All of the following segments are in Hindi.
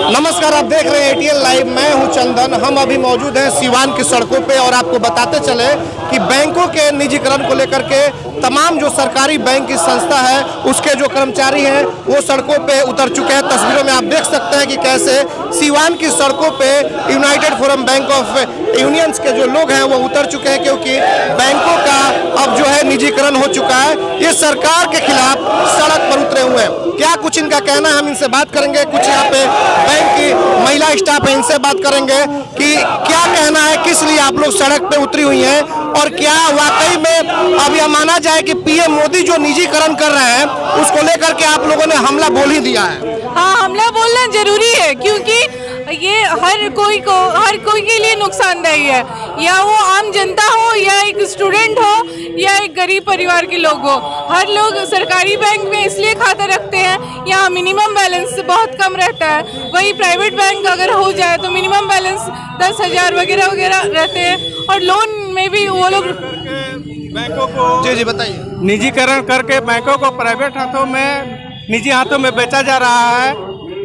नमस्कार, आप देख रहे हैं एटीएन लाइव। मैं हूं चंदन। हम अभी मौजूद हैं सीवान की सड़कों पे और आपको बताते चले कि बैंकों के निजीकरण को लेकर के तमाम जो सरकारी बैंक की संस्था है उसके जो कर्मचारी हैं वो सड़कों पे उतर चुके हैं। तस्वीरों में आप देख सकते हैं कि कैसे सीवान की सड़कों पे United forum bank of unions के जो लोग हैं वो उतर चुके हैं, क्योंकि बैंकों का अब जो है निजीकरण हो चुका है। ये सरकार के खिलाफ सड़क पर उतरे हुए हैं। क्या कुछ इनका कहना है, हम इनसे बात करेंगे। कुछ यहाँ पे बैंक की महिला स्टाफ है, इनसे बात करेंगे कि क्या कहना है, किस लिए आप लोग सड़क पे उतरी हुई हैं और क्या वाकई में अब यह माना जाए कि पीएम मोदी जो निजीकरण कर रहे हैं उसको लेकर के आप लोगों ने हमला बोल ही दिया है। हाँ, हमला बोलना जरूरी है क्योंकि ये हर कोई के लिए नुकसानदायी है, या वो आम जनता हो या एक स्टूडेंट हो या एक गरीब परिवार के लोग हो। हर लोग सरकारी बैंक में इसलिए खाता रखते हैं, यहाँ मिनिमम बैलेंस बहुत कम रहता है। वही प्राइवेट बैंक अगर हो जाए तो मिनिमम बैलेंस 10,000 वगैरह वगैरह रहते हैं, और लोन में भी वो लोग बैंकों को जी बताइए। निजीकरण करके बैंकों को प्राइवेट हाथों में, निजी हाथों में बेचा जा रहा है,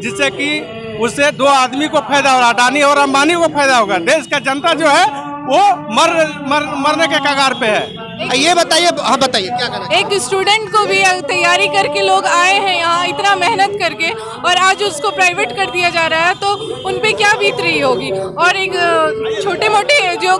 जिससे कि उससे दो आदमी को फायदा हो रहा है, अडानी और अंबानी को फायदा होगा। देश का जनता जो है वो मरने के कगार पे है। ये बताइए, हाँ बताइए क्या करना है। एक स्टूडेंट को भी तैयारी करके लोग आए हैं यहाँ इतना मेहनत करके, और आज उसको प्राइवेट कर दिया जा रहा है, तो उन पे क्या बीत रही होगी। और एक छोटे मोटे जो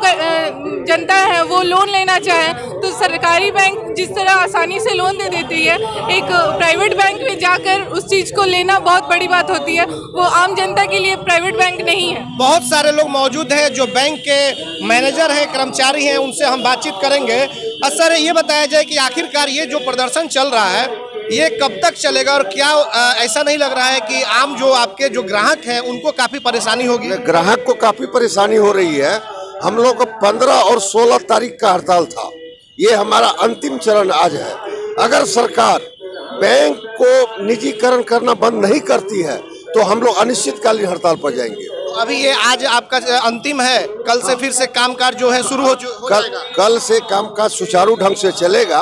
जनता है वो लोन लेना चाहे तो सरकारी बैंक जिस तरह आसानी से लोन दे देती है, एक प्राइवेट बैंक में जाकर उस चीज़ को लेना बहुत बड़ी बात होती है। वो आम जनता के लिए प्राइवेट बैंक नहीं है। बहुत सारे लोग मौजूद हैं जो बैंक के मैनेजर हैं, कर्मचारी हैं, उनसे हम बातचीत करेंगे। सर, ये बताया जाए कि आखिरकार ये जो प्रदर्शन चल रहा है ये कब तक चलेगा, और क्या ऐसा नहीं लग रहा है कि आम जो आपके जो ग्राहक हैं उनको काफी परेशानी होगी? ग्राहक को काफी परेशानी हो रही है। हम लोग को 15 और 16 तारीख का हड़ताल था, ये हमारा अंतिम चरण आज है। अगर सरकार बैंक को निजीकरण करना बंद नहीं करती है तो हम लोग अनिश्चितकालीन हड़ताल पर जाएंगे। अभी ये आज आपका अंतिम है, कल से फिर से कामकाज जो है शुरू हो जाएगा। कल से कामकाज सुचारू ढंग से चलेगा,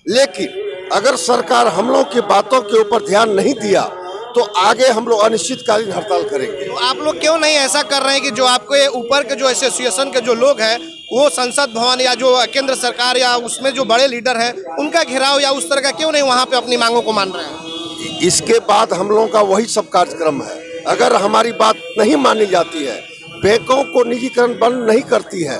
लेकिन अगर सरकार हम लोग की बातों के ऊपर ध्यान नहीं दिया तो आगे हम लोग अनिश्चितकालीन हड़ताल करेंगे। तो आप लोग क्यों नहीं ऐसा कर रहे हैं कि जो आपके ऊपर के जो एसोसिएशन के जो लोग हैं वो संसद भवन या जो केंद्र सरकार या उसमें जो बड़े लीडर हैं उनका घेराव या उस तरह का क्यों नहीं वहाँ पे अपनी मांगों को मान रहे हैं? इसके बाद हम लोगों का वही सब कार्यक्रम है। अगर हमारी बात नहीं मानी जाती है, बैंकों को निजीकरण बंद नहीं करती है,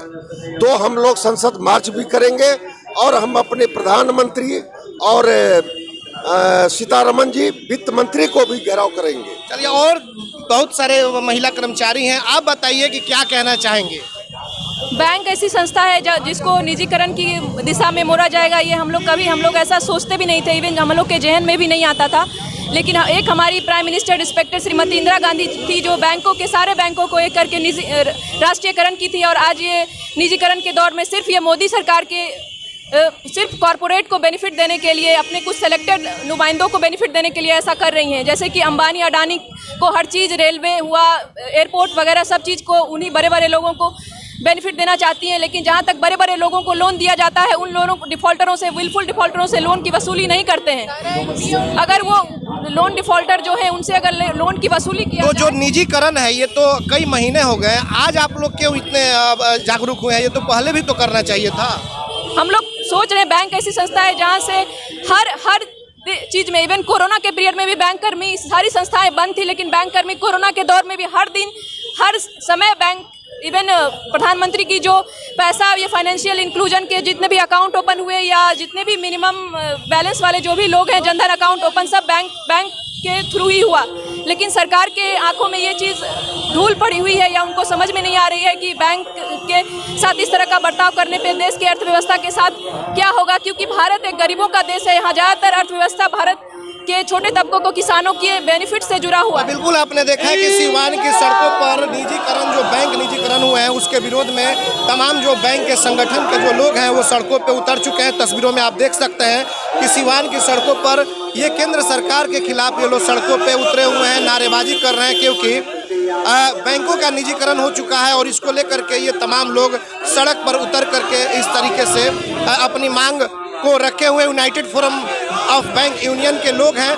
तो हम लोग संसद मार्च भी करेंगे और हम अपने प्रधानमंत्री और सीतारमन जी वित्त मंत्री को भी घेराव करेंगे। चलिए, और बहुत सारे महिला कर्मचारी हैं, आप बताइए कि क्या कहना चाहेंगे। बैंक ऐसी संस्था है जिसको निजीकरण की दिशा में मोड़ा जाएगा, ये हम लोग ऐसा सोचते भी नहीं थे। इवन हम लोग के जहन में भी नहीं आता था। लेकिन एक हमारी prime minister respected Shrimati Indira Gandhi थी जो बैंकों के सारे बैंकों को एक करके राष्ट्रीयकरण की थी, और आज ये निजीकरण के दौर में सिर्फ ये मोदी सरकार के सिर्फ कॉरपोरेट को बेनिफिट देने के लिए, अपने कुछ सेलेक्टेड नुमाइंदों को बेनिफिट देने के लिए ऐसा कर रही हैं। जैसे कि अंबानी अडानी को हर चीज़, रेलवे हुआ, एयरपोर्ट वगैरह सब चीज़ को उन्हीं बड़े बड़े लोगों को बेनिफिट देना चाहती हैं। लेकिन जहाँ तक बड़े बड़े लोगों को लोन दिया जाता है, उन लोगों को डिफ़ॉल्टरों से, विलफुल डिफ़ॉल्टरों से लोन की वसूली नहीं करते हैं। अगर वो लोन डिफ़ॉल्टर जो है उनसे अगर लोन की वसूली किया तो जो निजीकरण है ये तो कई महीने हो गए, आज आप लोग क्यों इतने जागरूक हुए हैं? ये तो पहले भी तो करना चाहिए था। हम लोग सोच रहे हैं, बैंक ऐसी संस्था है जहाँ से हर चीज़ में, इवन कोरोना के पीरियड में भी बैंक कर्मी, सारी संस्थाएं बंद थी, लेकिन बैंक कर्मी कोरोना के दौर में भी हर दिन हर समय बैंक, इवन प्रधानमंत्री की जो पैसा, ये फाइनेंशियल इंक्लूजन के जितने भी अकाउंट ओपन हुए या जितने भी मिनिमम बैलेंस वाले जो भी लोग हैं, जनधन अकाउंट ओपन सब बैंक के थ्रू ही हुआ। लेकिन सरकार के आंखों में ये चीज़ धूल पड़ी हुई है, या उनको समझ में नहीं आ रही है कि बैंक के साथ इस तरह का बर्ताव करने पे देश की अर्थव्यवस्था के साथ क्या होगा। क्योंकि भारत एक गरीबों का देश है, यहाँ ज़्यादातर अर्थव्यवस्था भारत के छोटे तबकों को, किसानों के बेनिफिट से जुड़ा हुआ है। बिल्कुल, आपने देखा है कि सीवान की सड़कों पर निजीकरण, जो बैंक निजीकरण हुए हैं उसके विरोध में तमाम जो बैंक के संगठन के जो लोग हैं वो सड़कों पे उतर चुके हैं। तस्वीरों में आप देख सकते हैं कि सीवान की सड़कों पर ये केंद्र सरकार के खिलाफ ये लोग सड़कों पे उतरे हुए हैं, नारेबाजी कर रहे हैं, क्योंकि बैंकों का निजीकरण हो चुका है और इसको लेकर के ये तमाम लोग सड़क पर उतर करके इस तरीके से अपनी मांग को रखे हुए United forum of bank union के लोग हैं।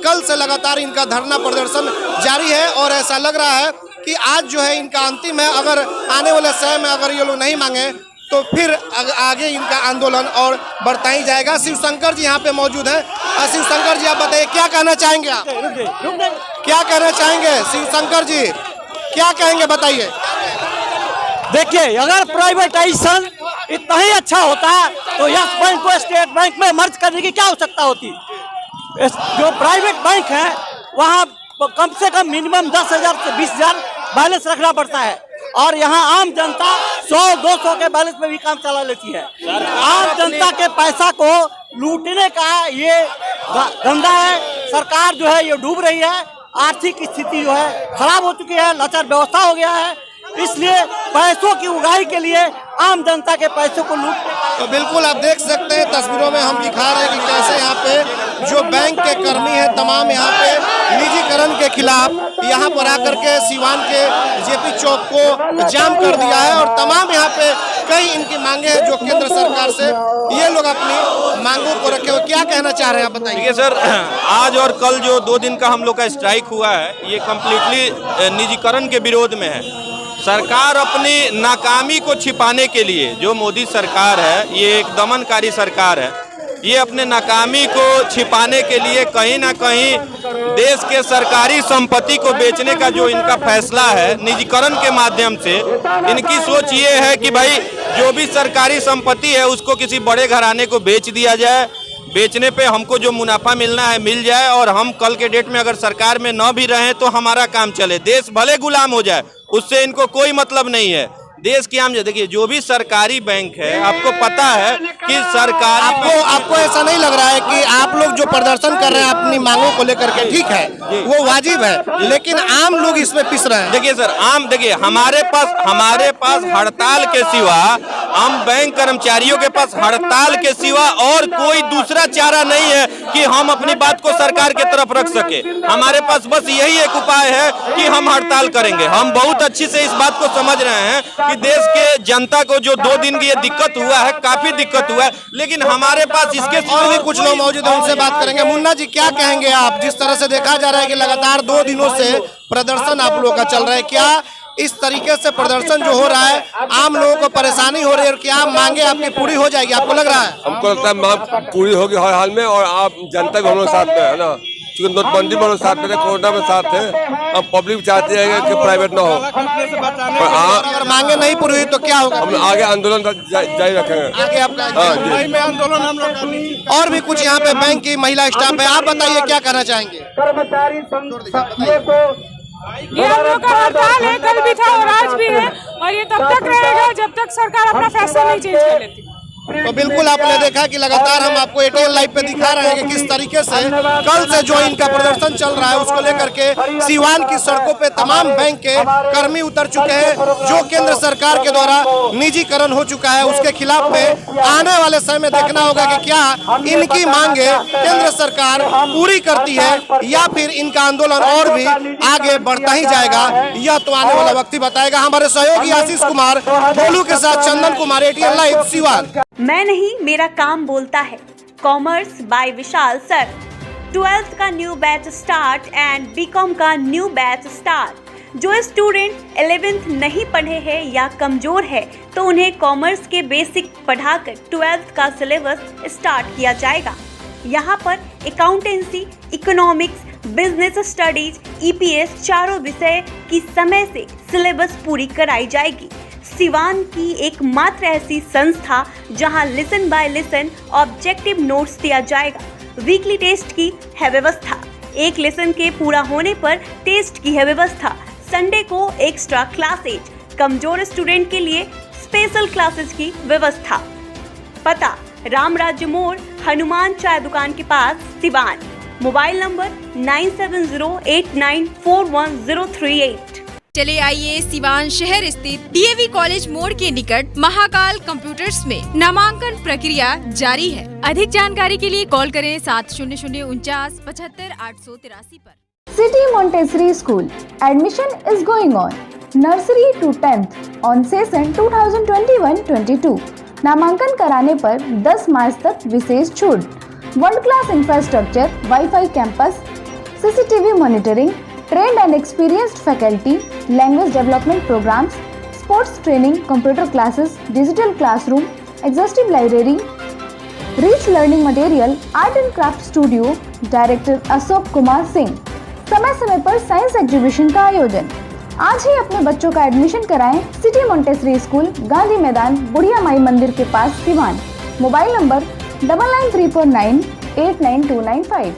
कल से लगातार इनका धरना प्रदर्शन जारी है और ऐसा लग रहा है कि आज जो है इनका अंतिम है। अगर आने वाले समय में अगर ये लोग नहीं मांगे तो फिर आगे इनका आंदोलन और बढ़ता ही जाएगा। शिवशंकर जी यहाँ पे मौजूद हैं। शिवशंकर जी, आप बताइए क्या कहना चाहेंगे आप? क्या कहना चाहेंगे शिवशंकर जी, क्या कहेंगे बताइए? देखिए, अगर प्राइवेटाइजेशन इतना ही अच्छा होता है तो यस बैंक को स्टेट बैंक में मर्ज करने की क्या आवश्यकता होती? जो प्राइवेट बैंक है वहाँ कम से कम मिनिमम 10,000 से 20,000 बैलेंस रखना पड़ता है और यहाँ आम जनता 100-200 के बैलेंस में भी काम चला लेती है। आम जनता के पैसा को लूटने का ये धंधा है। सरकार जो है ये डूब रही है, आर्थिक स्थिति जो है खराब हो चुकी है, लाचार व्यवस्था हो गया है। इसलिए पैसों की उगाही के लिए आम जनता के पैसों को लूटने का तो बिल्कुल आप देख सकते हैं तस्वीरों में हम दिखा रहे हैं कि कैसे यहाँ पे जो बैंक के कर्मी हैं तमाम यहाँ पे निजीकरण के खिलाफ यहाँ पर आकर के सीवान के जेपी चौक को जाम कर दिया है और तमाम यहाँ पे कई इनकी मांगे हैं जो केंद्र सरकार से ये लोग अपनी मांगों को रखे हुए। क्या कहना चाह रहे हैं आप बताइए? देखिए सर, आज और कल जो 2 दिन का हम लोग का स्ट्राइक हुआ है ये कम्प्लीटली निजीकरण के विरोध में है। सरकार अपनी नाकामी को छिपाने के लिए, जो मोदी सरकार है ये एक दमनकारी सरकार है, ये अपने नाकामी को छिपाने के लिए कहीं ना कहीं देश के सरकारी संपत्ति को बेचने का जो इनका फैसला है निजीकरण के माध्यम से, इनकी सोच ये है कि भाई जो भी सरकारी संपत्ति है उसको किसी बड़े घराने को बेच दिया जाए, बेचने पे हमको जो मुनाफा मिलना है मिल जाए और हम कल के डेट में अगर सरकार में न भी रहें तो हमारा काम चले, देश भले गुलाम हो जाए उससे इनको कोई मतलब नहीं है। देश की आम, देखिए जो भी सरकारी बैंक है आपको पता है कि सरकार आपको ऐसा नहीं लग रहा है कि आप लोग जो प्रदर्शन कर रहे हैं अपनी मांगों को लेकर के, ठीक है वो वाजिब है, लेकिन आम लोग इसमें पिस रहे हैं? देखिए सर, देखिए हमारे पास हड़ताल के सिवा, हम बैंक कर्मचारियों के पास हड़ताल के सिवा और कोई दूसरा चारा नहीं है कि हम अपनी बात को सरकार के तरफ रख सके। हमारे पास बस यही एक उपाय है कि हम हड़ताल करेंगे। हम बहुत अच्छी से इस बात को समझ रहे हैं कि देश के जनता को जो 2 दिन की ये दिक्कत हुआ है, काफी दिक्कत हुआ है, लेकिन हमारे पास इसके और भी कुछ लोग मौजूद हैं, उनसे बात करेंगे। मुन्ना जी, क्या कहेंगे आप? जिस तरह से देखा जा रहा है कि लगातार 2 दिनों से प्रदर्शन आप लोगों का चल रहा है, क्या इस तरीके से प्रदर्शन जो हो रहा है आम लोगों को परेशानी हो रही है और क्या मांगे आपकी पूरी हो जाएगी? आपको लग रहा है? हमको लगता है मांग पूरी होगी हर हाल में और आप जनता भी हम लोग साथ में है ना, क्योंकि नोटबंदी में हम लोग साथ में थे, कोरोना में साथ थे। हम पब्लिक चाहते हैं कि प्राइवेट ना हो, अगर मांगे नहीं पूरी हुई तो क्या होगा? हम आगे आंदोलन जारी रखेंगे। आगे आपका में आंदोलन हम लोग। और भी कुछ यहाँ पे बैंक की महिला स्टाफ है, आप बताइए क्या कहना चाहेंगे? ये हम लोग का हड़ताल है, कल भी था और आज भी है और ये तब तक रहेगा जब तक सरकार अपना फैसला नहीं चेंज कर लेती। तो बिल्कुल आपने देखा कि लगातार हम आपको एटीएल लाइव पे दिखा रहे हैं कि किस तरीके से कल से जो इनका प्रदर्शन चल रहा है उसको लेकर के सीवान की सड़कों पे तमाम बैंक के कर्मी उतर चुके हैं। जो केंद्र सरकार के द्वारा निजीकरण हो चुका है उसके खिलाफ में आने वाले समय में देखना होगा कि क्या इनकी मांगे केंद्र सरकार पूरी करती है या फिर इनका आंदोलन और भी आगे बढ़ता ही जाएगा। यह तो आने वाला वक्त ही बताएगा। हमारे सहयोगी आशीष कुमार बोलू के साथ चंदन कुमार, एटीएल लाइव सीवान। मैं नहीं, मेरा काम बोलता है। Commerce by Vishal sir. 12th का new batch start and BCom का न्यू बैच स्टार्ट। जो स्टूडेंट 11th नहीं पढ़े हैं या कमजोर है तो उन्हें कॉमर्स के बेसिक पढ़ाकर 12th का सिलेबस स्टार्ट किया जाएगा। यहाँ पर accountancy, economics, business studies, EPS चारों विषय की समय से सिलेबस पूरी कराई जाएगी। सिवान की एकमात्र ऐसी संस्था जहां lesson by lesson objective notes दिया जाएगा। वीकली टेस्ट की है व्यवस्था। एक लेसन के पूरा होने पर टेस्ट की है व्यवस्था। संडे को एक्स्ट्रा क्लासेज, कमजोर स्टूडेंट के लिए स्पेशल क्लासेज की व्यवस्था। पता राम राज्य मोड़, हनुमान चाय दुकान के पास, सिवान। Mobile number 9708941038। चले आइए सिवान शहर स्थित DAV कॉलेज मोड़ के निकट महाकाल कंप्यूटर्स में नामांकन प्रक्रिया जारी है। अधिक जानकारी के लिए कॉल करें 704949 पर। City Montessori School admission is going on. Nursery to 10th on session 2021-22. नामांकन कराने पर 10 मार्च तक विशेष छूट। World class infrastructure, wifi campus, CCTV monitoring, trained and experienced faculty, language development programs, sports training, computer classes, digital classroom, exhaustive library, rich learning material, art and craft studio, director Ashok Kumar Singh. समय समय पर साइंस एग्जीबिशन का आयोजन। आज ही अपने बच्चों का एडमिशन कराएं सिटी मोंटेसरी स्कूल, गांधी मैदान, बुढ़िया माई मंदिर के पास, सिवान। Mobile number 9934989295।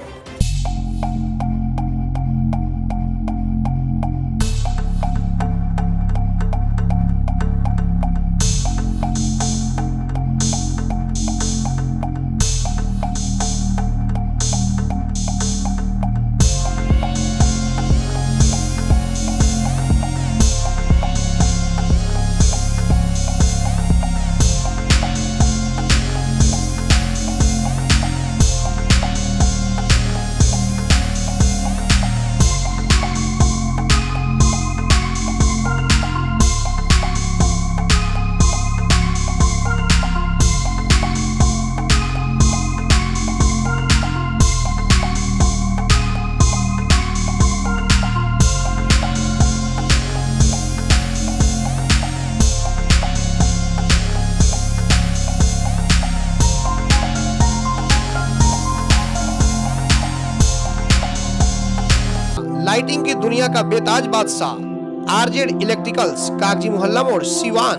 लाइटिंग की दुनिया का बेताज बादशाह आरजेड इलेक्ट्रिकल्स, कागजी मोहल्ला मोड़, सिवान।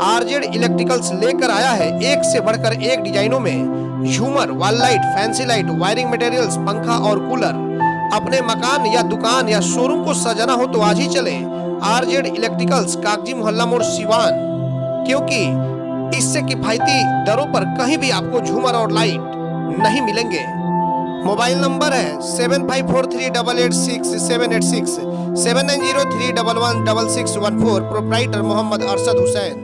आरजेड इलेक्ट्रिकल्स लेकर आया है एक से बढ़कर एक डिजाइनों में झूमर, wall light, fancy light, wiring materials, पंखा और कूलर। अपने मकान या दुकान या शोरूम को सजाना हो तो आज ही चले आरजेड इलेक्ट्रिकल्स, कागजी मोहल्ला मोड़, सिवान, क्योंकि इससे किफायती दरों पर कहीं भी आपको झूमर और लाइट नहीं मिलेंगे। मोबाइल नंबर है 7543886786, 7903116614। प्रोप्राइटर मोहम्मद अरशद हुसैन।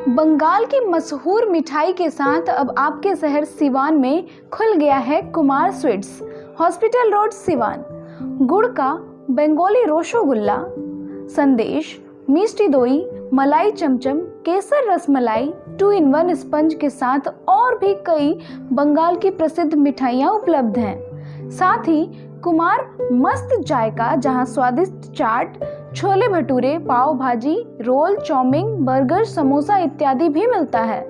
बंगाल की मशहूर मिठाई के साथ अब आपके शहर सिवान में खुल गया है Kumar sweets, hospital road, Siwan. गुड़ का बंगाली रसगुल्ला, संदेश, मिष्टी दोई, मलाई चमचम, केसर रसमलाई, 2-in-1 स्पंज के साथ और भी कई बंगाल की प्रसिद्ध मिठाइयाँ उपलब्ध हैं। साथ ही कुमार मस्त जायका, जहां स्वादिष्ट चाट, छोले भटूरे, पाव भाजी, रोल, चाउमीन, बर्गर, समोसा इत्यादि भी मिलता है।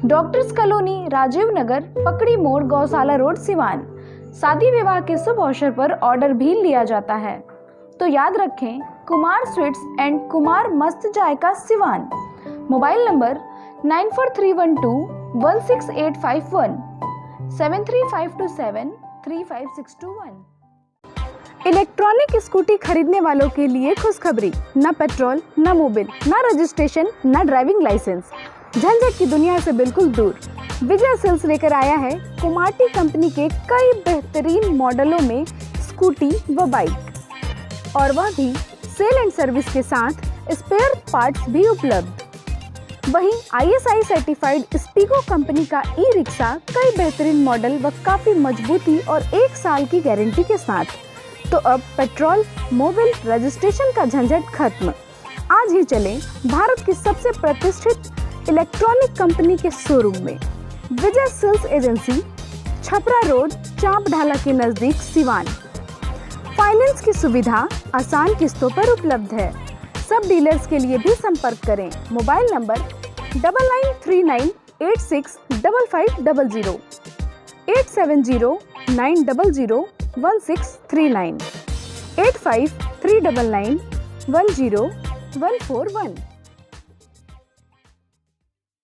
डॉक्टर्स कॉलोनी, राजीव नगर, पकड़ी मोड़, गौशाला रोड, सिवान। शादी विवाह के शुभ अवसर पर ऑर्डर भी लिया जाता है। तो याद रखें, कुमार स्वीट्स एंड कुमार मस्त जायका, Siwan. Mobile number 9431216851, 73527-35621। Electronic scooty खरीदने वालों के लिए खुशखबरी, न पेट्रोल, न मोबिल, न रजिस्ट्रेशन, न ड्राइविंग लाइसेंस, झंझट की दुनिया से बिल्कुल दूर। विजय सेल्स लेकर आया है कुमाटी कंपनी के कई बेहतरीन मॉडलों में स्कूटी व बाइक, और वह भी सेल एंड सर्विस के साथ स्पेयर पार्ट्स भी उपलब्ध। वहीं ISI सर्टिफाइड स्पीको कंपनी का ई रिक्शा कई बेहतरीन मॉडल व काफी मजबूती और 1 साल की गारंटी के साथ। तो अब पेट्रोल, मोबिल, रजिस्ट्रेशन का झंझट खत्म। आज ही चलें भारत की सबसे प्रतिष्ठित इलेक्ट्रॉनिक कंपनी के शोरूम में। विजय सेल्स एजेंसी, छपरा रोड, चांप ढाला के नजदीक, सिवान। फाइनेंस की सुविधा आसान किस्तों पर उपलब्ध है। सब डीलर्स के लिए भी संपर्क करें। Mobile number 9939865500, 8709001639, 8539910141।